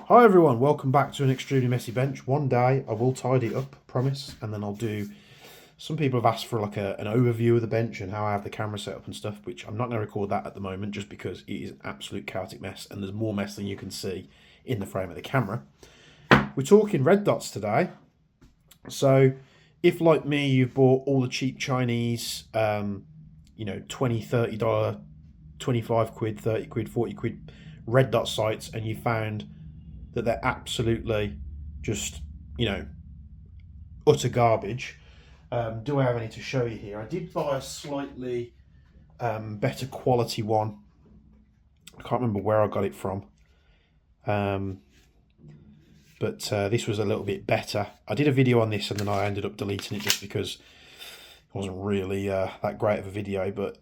Hi everyone, welcome back to an extremely messy bench. One day I will tidy it up, promise, and then I'll do. Some people have asked for like an overview of the bench and how I have the camera set up and stuff, which I'm not going to record that at the moment just because it is an absolute chaotic mess and there's more mess than you can see in the frame of the camera. We're talking red dots today. So if like me you've bought all the cheap Chinese, $20, $30, 25 quid, 30 quid, 40 quid red dot sites and you found that they're absolutely just, utter garbage. Do I have any to show you here? I did buy a slightly better quality one. I can't remember where I got it from. But this was a little bit better. I did a video on this and then I ended up deleting it just because it wasn't really that great of a video. But,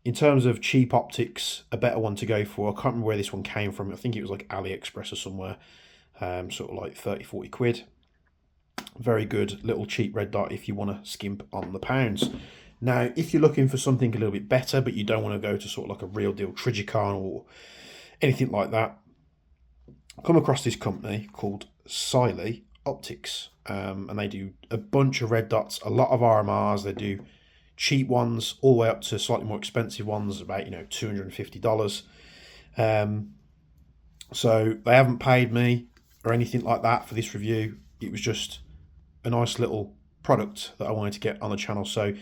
in terms of cheap optics, a better one to go for. I can't remember where this one came from. I think it was like AliExpress or somewhere. Sort of like 30, 40 quid. Very good little cheap red dot if you want to skimp on the pounds. Now, if you're looking for something a little bit better, but you don't want to go to sort of like a real deal Trigicon or anything like that, come across this company called Cyelee Optics. And they do a bunch of red dots, a lot of RMRs. They do cheap ones all the way up to slightly more expensive ones, about $250. So they haven't paid me or anything like that for this review. It was just a nice little product that I wanted to get on the channel. So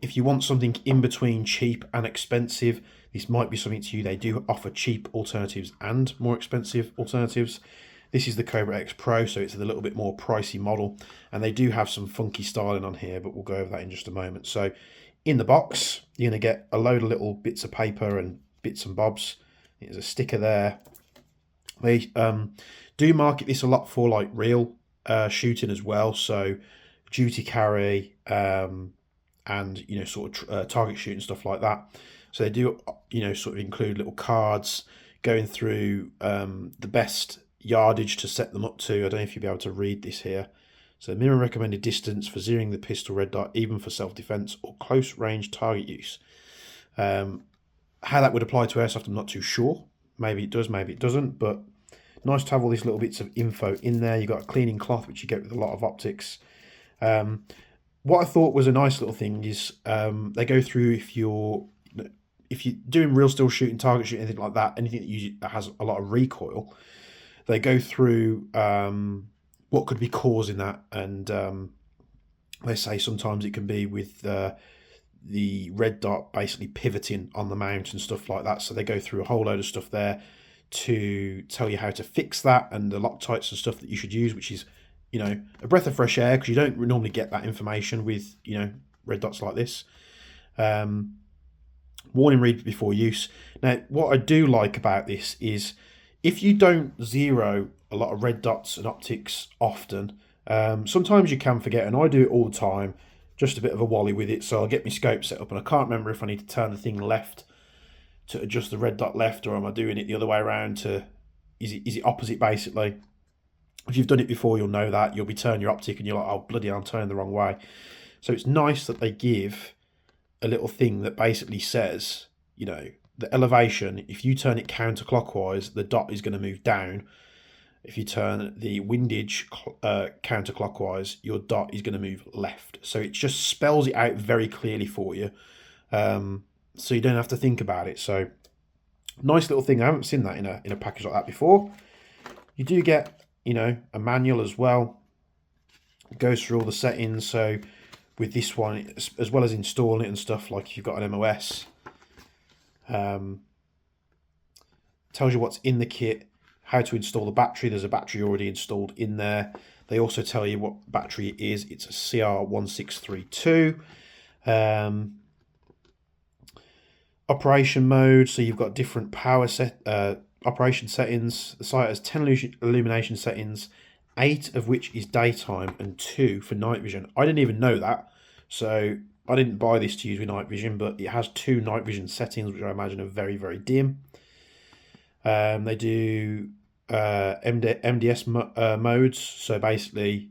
if you want something in between cheap and expensive, this might be something to you. They do offer cheap alternatives and more expensive alternatives. This is the Cobra X Pro, so it's a little bit more pricey model, and they do have some funky styling on here, but we'll go over that in just a moment. So in the box, you're going to get a load of little bits of paper and bits and bobs. There's a sticker there. They do market this a lot for like real shooting as well, so duty carry and sort of target shooting, stuff like that. So they do sort of include little cards going through the best yardage to set them up to. I don't know if you'll be able to read this here. So minimum recommended distance for zeroing the pistol red dot, even for self-defense or close range target use. How that would apply to airsoft, I'm not too sure. Maybe it does, maybe it doesn't, but nice to have all these little bits of info in there. You've got a cleaning cloth, which you get with a lot of optics. What I thought was a nice little thing is they go through if you're doing real still shooting, target shooting, anything like that, anything that has a lot of recoil, they go through what could be causing that, and they say sometimes it can be with the red dot basically pivoting on the mount and stuff like that. So they go through a whole load of stuff there to tell you how to fix that and the Loctites and stuff that you should use, which is a breath of fresh air because you don't normally get that information with red dots like this. Warning, read before use. Now, what I do like about this is if you don't zero a lot of red dots and optics often, sometimes you can forget, and I do it all the time, just a bit of a wally with it. So I'll get my scope set up and I can't remember if I need to turn the thing left to adjust the red dot left, or am I doing it the other way around is it opposite basically. If you've done it before, you'll know that. You'll be turning your optic and you're like, oh bloody hell, I'm turning the wrong way. So it's nice that they give a little thing that basically says, the elevation, if you turn it counterclockwise, the dot is going to move down. If you turn the windage counterclockwise, your dot is going to move left. So it just spells it out very clearly for you. So you don't have to think about it. So nice little thing. I haven't seen that in a package like that before. You do get, a manual as well. It goes through all the settings. So with this one, as well as installing it and stuff, like if you've got an MOS, tells you what's in the kit, how to install the battery. There's a battery already installed in there. They also tell you what battery it is. It's a CR1632. Operation mode, so you've got different power operation settings. The site has 10 illumination settings, 8 of which is daytime and 2 for night vision. I didn't even know that, so I didn't buy this to use with night vision, but it has 2 night vision settings, which I imagine are very, very dim. They do MDS modes, so basically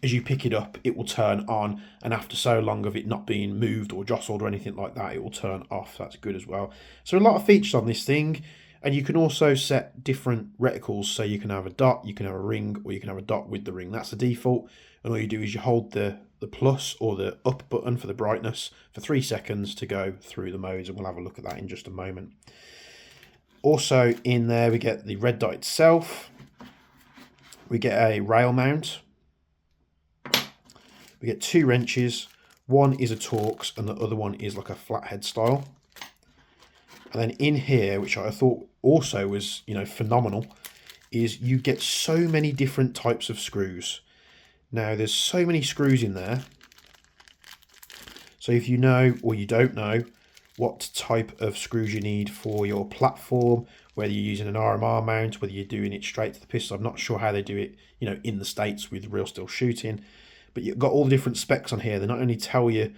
as you pick it up, it will turn on, and after so long of it not being moved or jostled or anything like that, it will turn off. That's good as well. So a lot of features on this thing. And you can also set different reticles, so you can have a dot, you can have a ring, or you can have a dot with the ring. That's the default, and all you do is you hold the plus or the up button for the brightness for 3 seconds to go through the modes, and we'll have a look at that in just a moment. Also in there we get the red dot itself, we get a rail mount, we get 2 wrenches, one is a Torx and the other one is like a flathead style. And then in here, which I thought also was, you know, phenomenal, is you get so many different types of screws. Now there's so many screws in there. So if you know or you don't know what type of screws you need for your platform, whether you're using an RMR mount, whether you're doing it straight to the pistol, I'm not sure how they do it, you know, in the States with real steel shooting, but you've got all the different specs on here. They not only tell you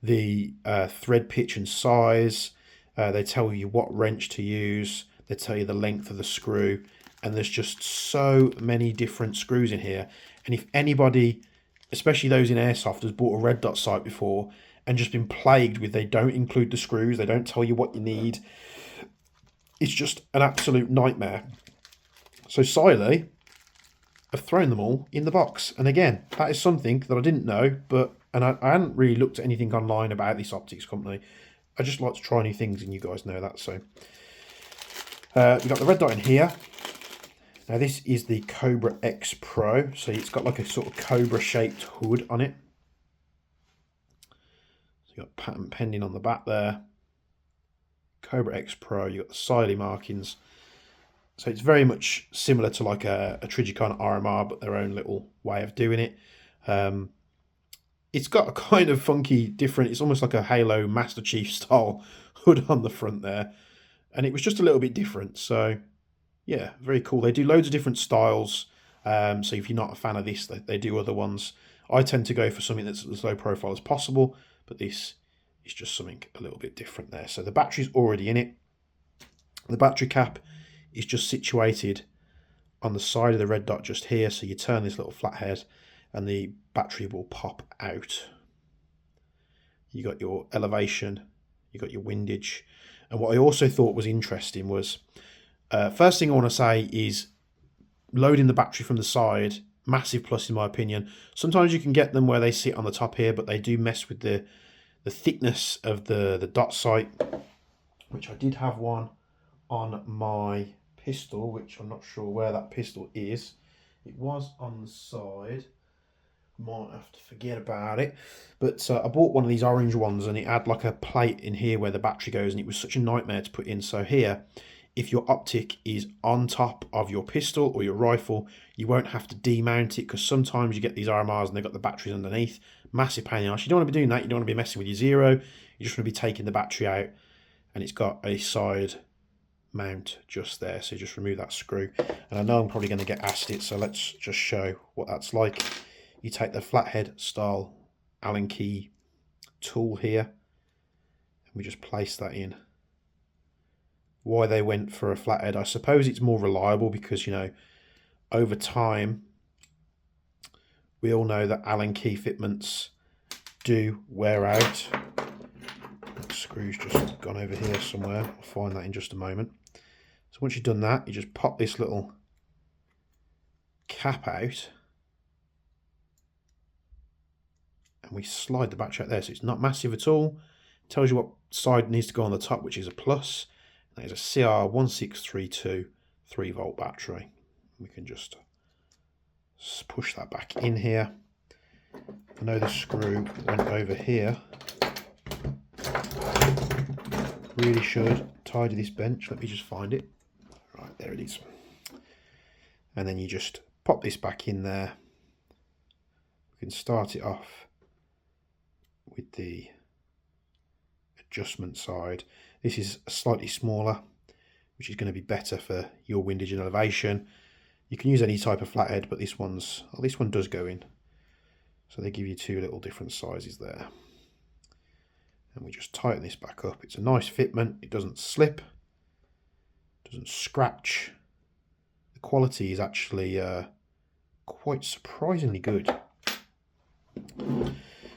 the thread pitch and size, they tell you what wrench to use, they tell you the length of the screw, and there's just so many different screws in here. And if anybody, especially those in airsoft, has bought a red dot sight before and just been plagued with they don't include the screws, they don't tell you what you need, it's just an absolute nightmare. So Cyelee have thrown them all in the box, and again, that is something that I didn't know, and I hadn't really looked at anything online about this optics company. I just like to try new things, and you guys know that. So we've got the red dot in here. Now this is the Cobra X Pro, so it's got like a sort of Cobra shaped hood on it. So you've got patent pending on the back there. Cobra X Pro, you've got the Cyelee markings. So it's very much similar to like a Trigicon RMR, but their own little way of doing it. It's got a kind of funky, different, it's almost like a Halo Master Chief style hood on the front there. And it was just a little bit different. So yeah, very cool. They do loads of different styles. So if you're not a fan of this, they do other ones. I tend to go for something that's as low profile as possible, but this is just something a little bit different there. So the battery's already in it. The battery cap is just situated on the side of the red dot just here. So you turn this little flathead and the battery will pop out. You got your elevation, you got your windage. And what I also thought was interesting was, first thing I want to say is loading the battery from the side, massive plus in my opinion. Sometimes you can get them where they sit on the top here, but they do mess with the thickness of the dot sight, which I did have one on my pistol, which I'm not sure where that pistol is. It was on the side. Might have to forget about it, but I bought one of these orange ones and it had like a plate in here where the battery goes, and it was such a nightmare to put in. So here, if your optic is on top of your pistol or your rifle, you won't have to demount it, because sometimes you get these RMRs and they've got the batteries underneath. Massive pain in the arse. You don't want to be doing that. You don't want to be messing with your zero. You just want to be taking the battery out, and it's got a side mount just there. So you just remove that screw, and I know I'm probably going to get asked it, so let's just show what that's like. You take the flathead style Allen key tool here, and we just place that in. Why they went for a flathead, I suppose it's more reliable because, you know, over time we all know that Allen key fitments do wear out. The screw's just gone over here somewhere. I'll find that in just a moment. So once you've done that, you just pop this little cap out, and we slide the battery out there. So it's not massive at all. It tells you what side needs to go on the top, which is a plus. That is a CR1632 3-volt battery. We can just push that back in here. I know the screw went over here. Really should tidy this bench. Let me just find it. Right, there it is. And then you just pop this back in there. We can start it off with the adjustment side. This is slightly smaller, which is going to be better for your windage and elevation. You can use any type of flathead, but this one does go in. So they give you 2 little different sizes there. And we just tighten this back up. It's a nice fitment. It doesn't slip, doesn't scratch. The quality is actually quite surprisingly good.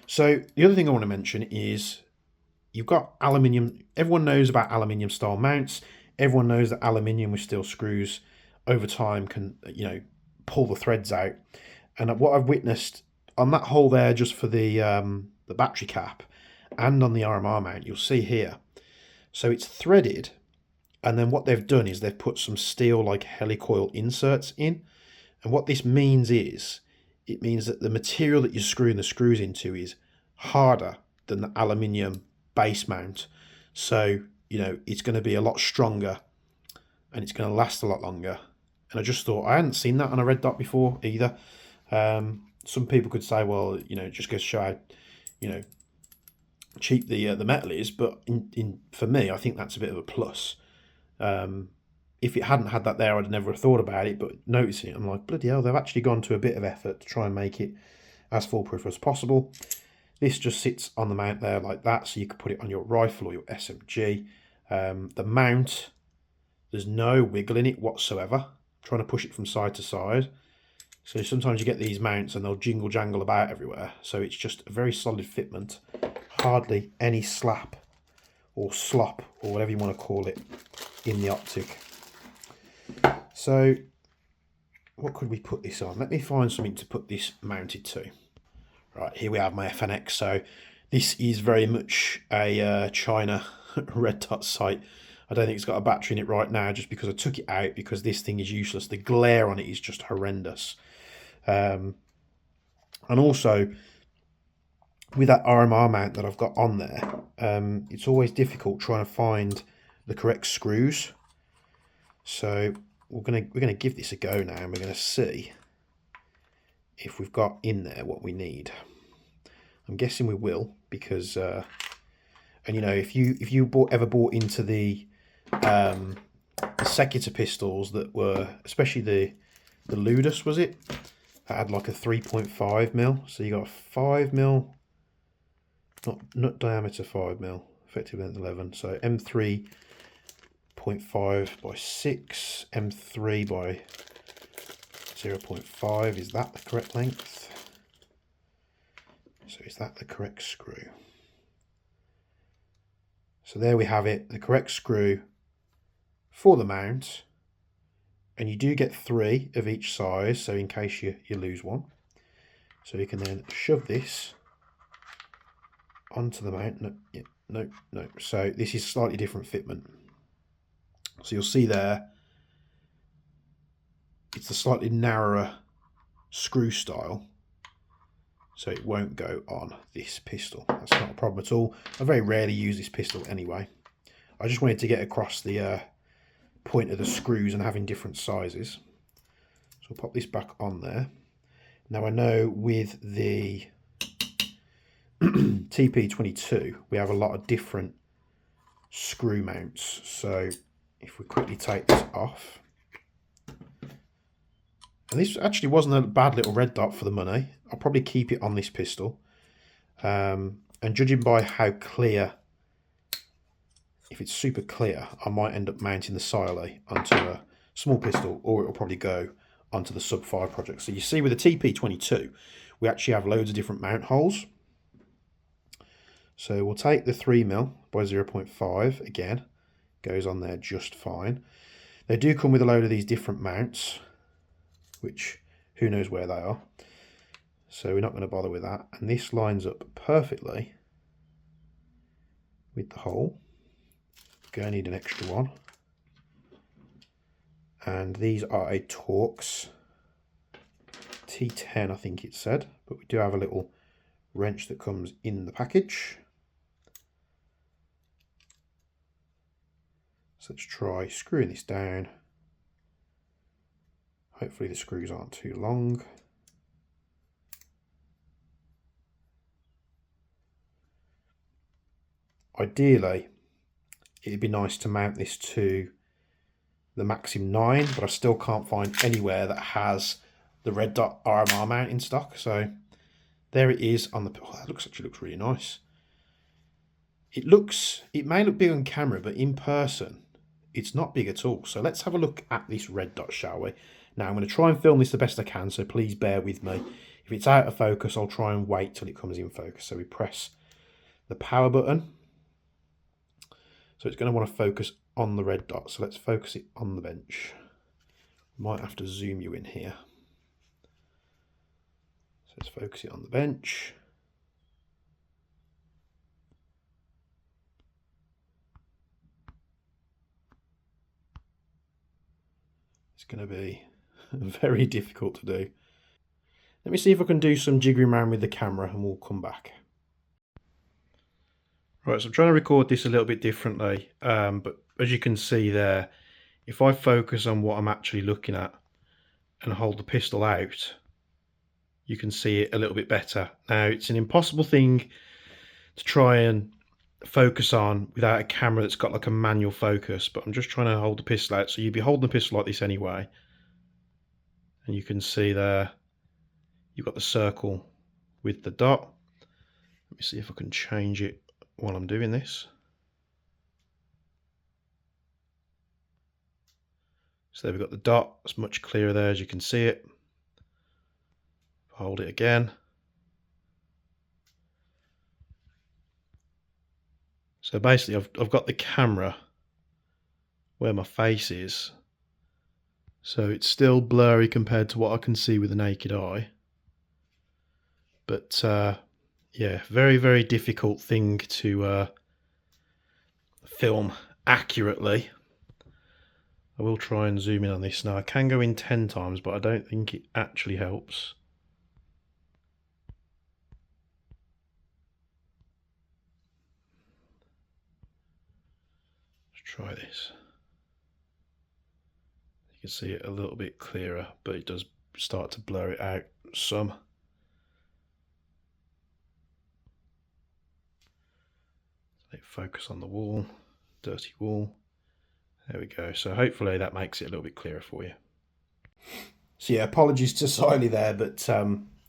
So the other thing I want to mention is you've got aluminium. Everyone knows about aluminium style mounts. everyone knows that aluminium with steel screws over time can, pull the threads out. And what I've witnessed on that hole there, just for the battery cap, and on the RMR mount, you'll see here. So it's threaded, and then what they've done is they've put some steel like helicoil inserts in. And what this means is, it means that the material that you're screwing the screws into is harder than the aluminium base mount. So, it's going to be a lot stronger and it's going to last a lot longer. And I just thought, I hadn't seen that on a red dot before either. Some people could say, well, it just goes to show how, cheap the metal is. But for me, I think that's a bit of a plus. If it hadn't had that there, I'd never have thought about it. But noticing it, I'm like, bloody hell, they've actually gone to a bit of effort to try and make it as foolproof as possible. This just sits on the mount there like that, so you can put it on your rifle or your SMG. The mount, there's no wiggle in it whatsoever. I'm trying to push it from side to side. So sometimes you get these mounts and they'll jingle jangle about everywhere. So it's just a very solid fitment. Hardly any slap or slop or whatever you want to call it in the optic. So what could we put this on? Let me find something to put this mounted to. Right, here we have my FNX. So this is very much a China red dot sight. I don't think it's got a battery in it right now, just because I took it out because this thing is useless. The glare on it is just horrendous. And also with that RMR mount that I've got on there, it's always difficult trying to find the correct screws. So we're gonna give this a go now, and we're gonna see if we've got in there what we need. I'm guessing we will, because and if you ever bought into the Secutor pistols that were, especially the Ludus, was it, that had like a 3.5mm, so you got a 5mm, not diameter 5mm, effective length 11, so M3.5 by 6, M3 by 0.5, is that the correct length? So is that the correct screw? So there we have it, the correct screw for the mount. And you do get 3 of each size, so in case you lose one. So you can then shove this onto the mount. No. So this is slightly different fitment. So you'll see there, it's a slightly narrower screw style, so it won't go on this pistol. That's not a problem at all. I very rarely use this pistol anyway. I just wanted to get across the point of the screws and having different sizes. So I'll pop this back on there. Now I know with the TP22 we have a lot of different screw mounts. So if we quickly take this off, and this actually wasn't a bad little red dot for the money. I'll probably keep it on this pistol. And judging by how clear, if it's super clear, I might end up mounting the Cyelee onto a small pistol, or it will probably go onto the sub 5 project. So you see with the TP22, we actually have loads of different mount holes. So we'll take the 3mm by 0.5, again, goes on there just fine. They do come with a load of these different mounts, which who knows where they are. So we're not going to bother with that. And this lines up perfectly with the hole. Going to need an extra one. And these are a Torx T10, I think it said, but we do have a little wrench that comes in the package. So let's try screwing this down. Hopefully the screws aren't too long. Ideally, it'd be nice to mount this to the Maxim 9, but I still can't find anywhere that has the red dot RMR mount in stock. So there it is on the, oh, that actually looks really nice. It may look big on camera, but in person, it's not big at all. So let's have a look at this red dot, shall we? Now I'm going to try and film this the best I can, so please bear with me. If it's out of focus, I'll try and wait till it comes in focus. So we press the power button. So it's going to want to focus on the red dot. So let's focus it on the bench. Might have to zoom you in here. So let's focus it on the bench. It's going to be very difficult to do. Let me see if I can do some jiggering around with the camera and we'll come back. Right, so I'm trying to record this a little bit differently, but as you can see there, if I focus on what I'm actually looking at and hold the pistol out, you can see it a little bit better. Now, it's an impossible thing to try and focus on without a camera that's got like a manual focus, but I'm just trying to hold the pistol out. So you'd be holding the pistol like this anyway, and you can see there you've got the circle with the dot. Let me see if I can change it while I'm doing this. So there we've got the dot. It's much clearer there, as you can see it. Hold it again. So basically I've got the camera where my face is, so it's still blurry compared to what I can see with the naked eye. But yeah, very, very difficult thing to film accurately. I will try and zoom in on this now. I can go in 10 times, but I don't think it actually helps. Let's try this. You can see it a little bit clearer, but it does start to blur it out some. Focus on the wall, dirty wall. There we go. So hopefully that makes it a little bit clearer for you. So yeah, apologies to Cyelee there, but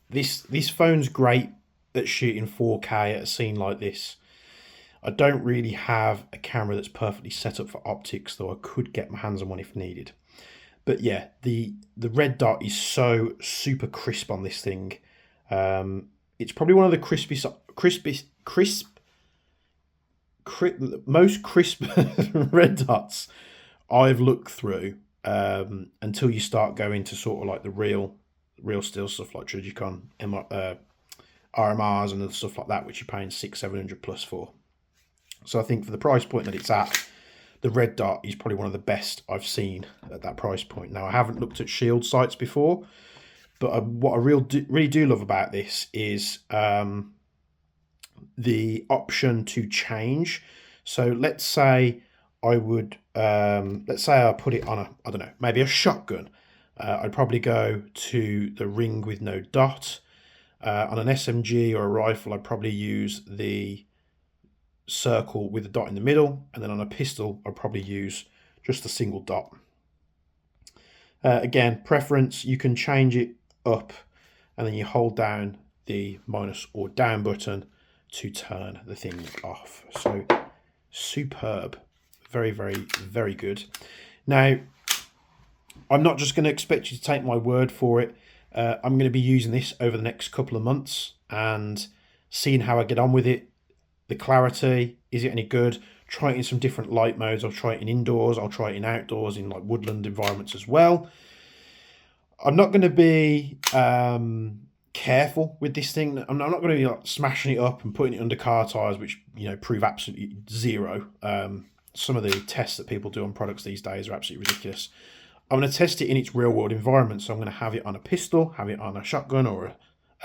this phone's great at shooting 4K at a scene like this. I don't really have a camera that's perfectly set up for optics, though I could get my hands on one if needed. But yeah, the red dot is so super crisp on this thing. It's probably one of the most crisp red dots I've looked through, until you start going to sort of like the real still stuff like Trigicon, RMRs and other stuff like that, which you're paying $600-700 plus for. So I think for the price point that it's at, the red dot is probably one of the best I've seen at that price point. Now, I haven't looked at Shield sights before, but what I really do love about this is the option to change. So let's say I would, let's say I put it on a, I don't know, maybe a shotgun. I'd probably go to the ring with no dot. On an SMG or a rifle, I'd probably use the circle with a dot in the middle, and then on a pistol I'd probably use just a single dot. Again, preference, you can change it up and then you hold down the minus or down button to turn the thing off. So superb, very, very, very good. Now, I'm not just going to expect you to take my word for it. I'm going to be using this over the next couple of months and seeing how I get on with it. The clarity, is it any good? Try it in some different light modes. I'll try it in indoors. I'll try it in outdoors, in like woodland environments as well. I'm not going to be careful with this thing. I'm not going to be like smashing it up and putting it under car tires, which, you know, prove absolutely zero. Some of the tests that people do on products these days are absolutely ridiculous. I'm going to test it in its real world environment. So I'm going to have it on a pistol, have it on a shotgun or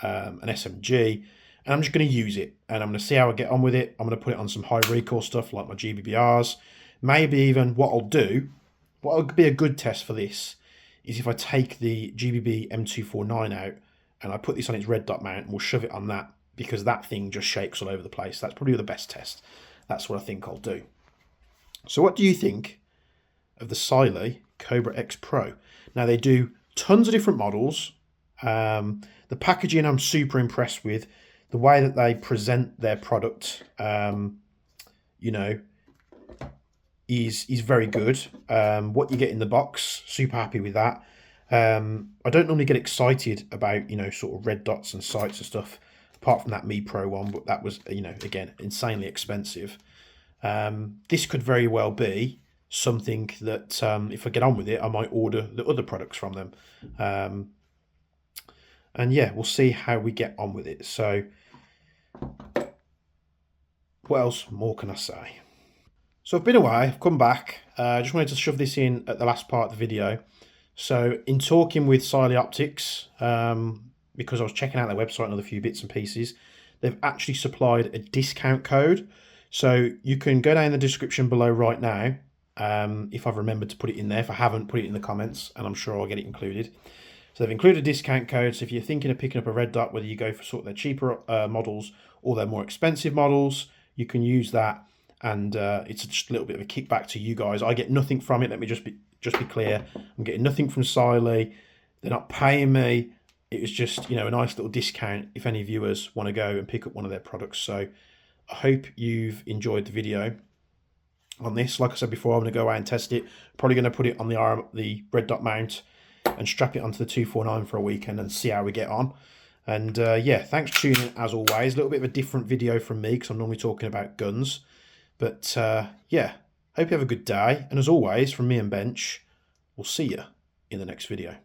an SMG, and I'm just going to use it. And I'm going to see how I get on with it. I'm going to put it on some high recoil stuff like my GBBRs. Maybe even what will be a good test for this is if I take the GBB M249 out and I put this on its red dot mount and we'll shove it on that, because that thing just shakes all over the place. That's probably the best test. That's what I think I'll do. So what do you think of the Cyelee Cobra X Pro? Now, they do tons of different models. The packaging I'm super impressed with. The way that they present their product, you know, is very good. What you get in the box, super happy with that. I don't normally get excited about, you know, sort of red dots and sights and stuff, apart from that Mi Pro one, but that was, you know, again, insanely expensive. This could very well be something that if I get on with it, I might order the other products from them. And yeah, we'll see how we get on with it. So what else more can I say? So I've been away, I've come back. I just wanted to shove this in at the last part of the video. So in talking with Cyelee Optics, because I was checking out their website and other few bits and pieces, they've actually supplied a discount code. So you can go down in the description below right now, if I've remembered to put it in there. If I haven't, put it in the comments and I'm sure I'll get it included. So they've included a discount code. So if you're thinking of picking up a red dot, whether you go for sort of their cheaper models or their more expensive models, you can use that. And it's just a little bit of a kickback to you guys. I get nothing from it. Let me just be clear. I'm getting nothing from Cyelee. They're not paying me. It was just, you know, a nice little discount if any viewers want to go and pick up one of their products. So I hope you've enjoyed the video on this. Like I said before, I'm going to go away and test it. Probably going to put it on the red dot mount and strap it onto the 249 for a weekend and see how we get on. And yeah, thanks for tuning in as always. A little bit of a different video from me because I'm normally talking about guns. But yeah, hope you have a good day. And as always, from me and Bench, we'll see you in the next video.